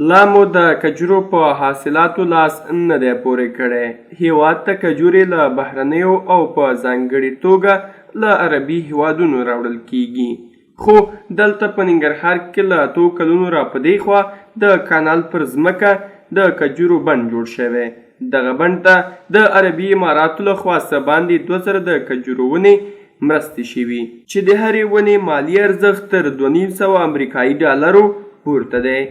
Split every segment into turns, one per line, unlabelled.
لا مو د کجورو په حاصلاتو لاس نه دی پورې کړی. هیواد ته کجورې له بهرنیو او په ځانګړې توګه له عربي هیوادونو راوړل کیږي. خو دلته په ننګرهار کې له اتو کلونو را په دې خوا د کانال پر ځمکه د کجورو بڼ جوړ شوی. دغه بڼ ته د عربي اماراتو له خوا څه باندې 2000 د کجورو ونې مرستې شوي چې د هرې ونې مالي ارزښت تر 2500 امریکایي ډالرو پورته دی.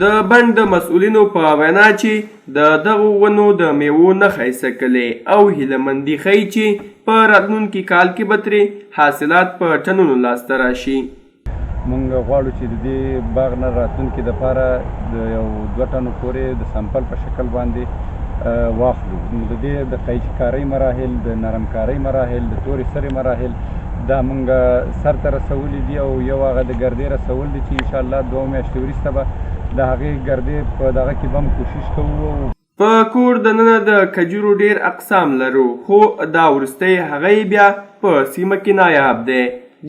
د بڼ د مسؤلینو په وینا چې د دغو ونو د میوو نښه یې څکلې او هیلهمندي ښیي چې په راتلونکي کال کې به ترې حاصلات په ټنونو لاسته راشي.
مونږ غواړو چې د دې باغ نه راتلونکي دپاره د یو 2 ټنو پورې د سمپل په شکل باندې واخلو. د دې د قیچکارۍ مراحل، د نرمکارۍ مراحل، د تورې سرې مراحل دا مونږ سر ته رسولي دي او یو هغه د ګردې رسول دي چې انشاءالله 2 میاشتې وروسته به د هغې ګردې په دغه کې به هم کوشش کوو.
په کور دننه د کجورو ډیر اقسام لرو خو دا وروستی هغه بیا په سیمه کې نایاب دی.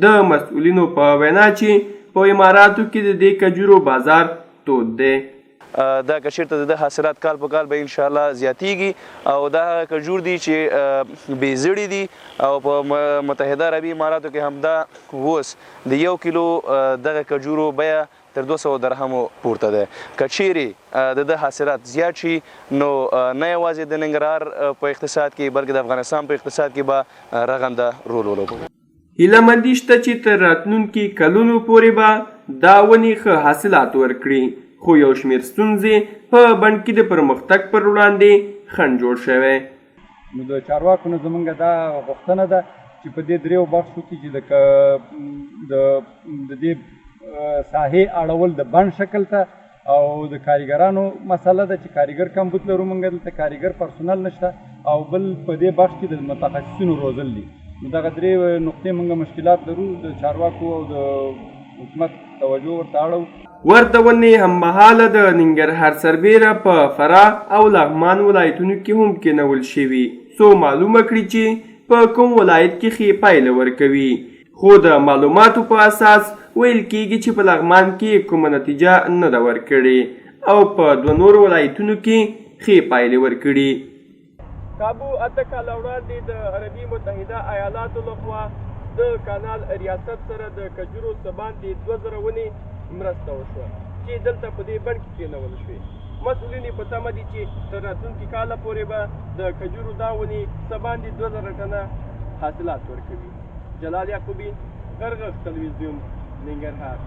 د مسؤلینو په وینا چې په اماراتو کې د دې کجورو بازار تود دی.
دا که چېرته د حاصلات کال په کال به انشاءالله زیاتیږي او دا هغه کجور دي چې بې زړي دي او په متحده عربي اماراتو کې هم دا اوس د 1 کیلو دغه کجورو بیه تر 200 درهمو پورته ده. که چیرې د حاصلات زیات شي نو نه یوازې د ننګرهار په اقتصاد کې بلکې د افغانستان په اقتصاد کې به رغنده رول ولوبوي.
هیلهمندي شته چې تر راتلونکي کلونو پورې به دا ونې ښه حاصلات ورکړي. خو یو شمېر ستونزې په بڼ کې د پرمختګ پر وړاندې خنډ جوړ شوی.
نو د چارواکو نه زموږ دا غوښتنه ده چې په دې 3 بخشو کې چې د دې ساحې اړول د بڼ شکل ته او د کاریګرانو مسله ده چې کاریګر کمبود لرو. موږ دلته کاریګر پرسونل نشته او بل په دې بخش کې د متخصصینو روزل دي. نو دغه 3 نقطې موږ مشکلات لرو. د چارواکو او د حکومت توجه ورته اړو.
ورته ونې هممهاله د ننګرهار سربیره په فراه او لغمان ولایتونو کې هم کینول شوي څو معلومه کړي چې په کوم ولایت کې ښې پایله ورکوي. خو د معلوماتو په اساس ویل کېږي چې په لغمان کې کومه نتیجه نه ده ورکړې او په 2 نورو ولایتونو کې ښې پایلې ورکړي. کابو 8 کاله وړاندې د عربي متحده ایالاتو لخوا د کانال ریاست سره د کجورو څه باندې 2000 ونې مرسته وشوه چې دلته په دې بڼ کې کېنول شوې. مسؤلین په تمه دي چې تر راتلونکي کاله پورې به د کجورو دا ونې څه باندې 2000 ټنه حاصلات ورکوي. جلال یعقوبی، غرغښت تلویزیون، ننګرهار.